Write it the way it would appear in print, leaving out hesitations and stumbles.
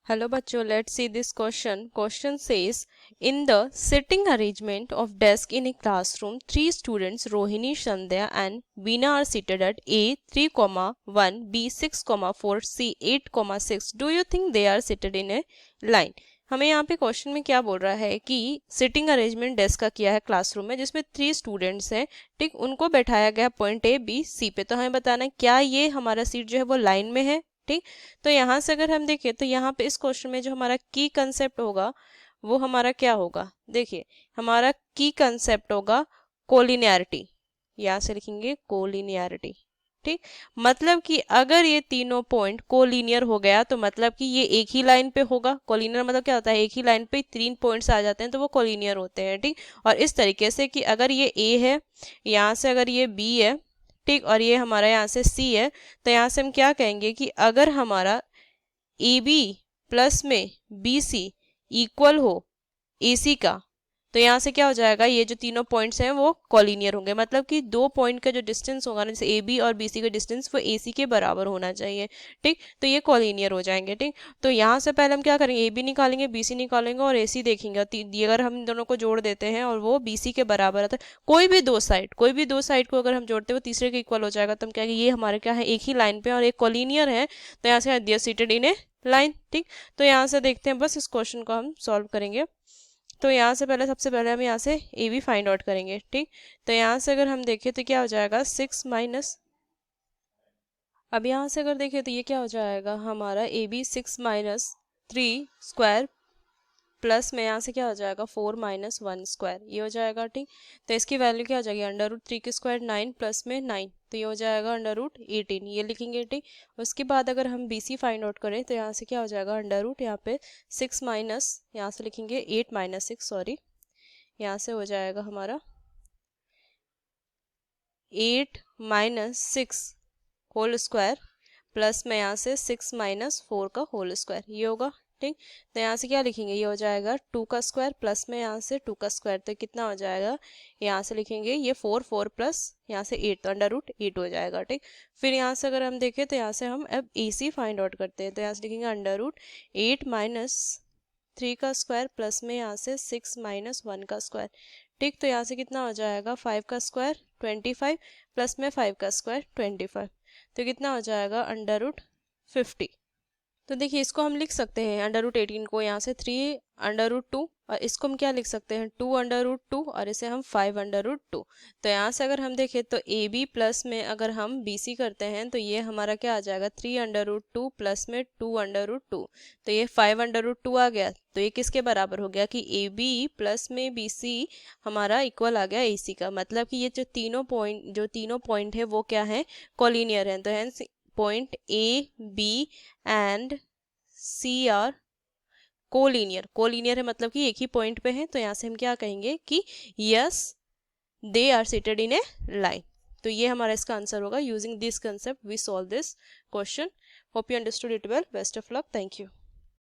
Hello bachcho, let's see this question. Question says, in the sitting arrangement of desk in a classroom, three students Rohini, Sandhya and Veena are seated at A 3,1, B 6,4, C 8,6. Do you think they are seated in a line? हमें यहाँ पे question में क्या बोल रहा है कि sitting arrangement desk का किया है क्लासरूम में, जिसमें 3 स्टूडेंट्स हैं, ठीक, उनको बैठाया गया पॉइंट ए बी सी पे। तो हमें बताना है क्या ये हमारा सीट जो है वो लाइन में है, ठीक। तो यहाँ से अगर हम देखें तो यहाँ पे इस क्वेश्चन में जो हमारा की कंसेप्ट होगा वो हमारा क्या होगा, देखिए हमारा की कंसेप्ट होगा कोलिनियरिटी। यहाँ से लिखेंगे कोलिनियरिटी, ठीक। मतलब कि अगर ये तीनों पॉइंट कोलिनियर हो गया तो मतलब कि ये एक ही लाइन पे होगा। कोलिनियर मतलब क्या होता है, एक ही लाइन पे 3 पॉइंट्स आ जाते हैं तो वो कोलिनियर होते हैं, ठीक। और इस तरीके से कि अगर ये ए है, यहाँ से अगर ये बी है, ठीक, और ये हमारा यहाँ से सी है, तो यहाँ से हम क्या कहेंगे कि अगर हमारा ए बी प्लस में बी सी इक्वल हो ए सी का, तो यहाँ से क्या हो जाएगा, ये जो तीनों पॉइंट्स हैं वो कॉलिनियर होंगे। मतलब कि दो पॉइंट का जो डिस्टेंस होगा ना, जैसे ए बी और बी सी का डिस्टेंस, वो ए सी के बराबर होना चाहिए, ठीक। तो ये कॉलिनियर हो जाएंगे, ठीक। तो यहाँ से पहले हम क्या करेंगे, ए बी निकालेंगे, बी सी निकालेंगे और ए सी देखेंगे। अगर हम इन दोनों को जोड़ देते हैं और वो बी सी के बराबर आता है, कोई भी दो साइड को अगर हम जोड़ते हैं वो तीसरे के इक्वल हो जाएगा, तो हम कहेंगे ये हमारे क्या है, एक ही लाइन पे और एक कॉलिनियर है। तो यहाँ से दिया सीटेड इन ए लाइन, ठीक। तो यहाँ से देखते हैं, बस इस क्वेश्चन को हम सॉल्व करेंगे। तो यहाँ से सबसे पहले हम यहाँ से ए बी फाइंड आउट करेंगे, ठीक। तो यहाँ से अगर हम देखें तो क्या हो जाएगा, 6 माइनस, अब यहाँ से अगर देखें तो ये क्या हो जाएगा हमारा A B 6 minus 3 square plus में यहाँ से क्या हो जाएगा 4 माइनस 1 स्क्वायर, ये हो जाएगा, ठीक। तो इसकी वैल्यू क्या हो जाएगी, अंडर रूट 3 के स्क्वायर 9 प्लस में 9, तो ये हो जाएगा अंडर रूट 18, ये लिखेंगे, ठीक। उसके बाद अगर हम बी सी फाइंड आउट करें तो यहाँ से क्या हो जाएगा अंडर रूट, यहाँ पे 6 माइनस, यहाँ से लिखेंगे 8 माइनस 6, सॉरी, यहाँ से हो जाएगा हमारा 8 माइनस 6 होल स्क्वायर प्लस में यहाँ से 6 माइनस 4 का होल स्क्वायर, ये होगा, ठीक। तो यहाँ से क्या लिखेंगे, ये हो जाएगा 2 का स्क्वायर प्लस में यहाँ से 2 का स्क्वायर, तो कितना हो जाएगा, यहाँ से लिखेंगे ये 4 प्लस यहाँ से 8, तो अंडर रूट 8 हो जाएगा, ठीक। फिर यहाँ से अगर हम देखें तो यहाँ से हम अब ए सी फाइंड आउट करते हैं, तो यहाँ से लिखेंगे अंडर रूट 8 माइनस 3 का स्क्वायर प्लस में यहाँ से 6 माइनस 1 का स्क्वायर, ठीक। तो यहाँ से कितना हो जाएगा 5 का स्क्वायर 25 प्लस में 5 का स्क्वायर 25, तो कितना हो जाएगा अंडर रूट 50। तो देखिए इसको हम लिख सकते हैं अंडर रूट 18 को यहाँ से 3 अंडर रूट 2, और इसको हम क्या लिख सकते हैं 2 अंडर रूट 2, और इसे हम 5 अंडर रूट 2। तो यहाँ से अगर हम देखें तो ए बी प्लस में अगर हम बी सी करते हैं तो ये हमारा क्या आ जाएगा 3 अंडर रूट 2 प्लस में 2 अंडर रूट 2, तो ये 5 अंडर रूट 2 आ गया। तो ये किसके बराबर हो गया कि ए बी प्लस में बी सी हमारा इक्वल आ गया ए सी का। मतलब कि ये जो तीनों पॉइंट है वो क्या है, कॉलिनियर है। तो hence point A B and C are collinear है, मतलब कि एक ही पॉइंट पे है। तो यहाँ से हम क्या कहेंगे कि yes they are seated in a line. तो ये हमारा इसका आंसर होगा। Using this concept we solve this question. Hope you understood it well. Best of luck. Thank you.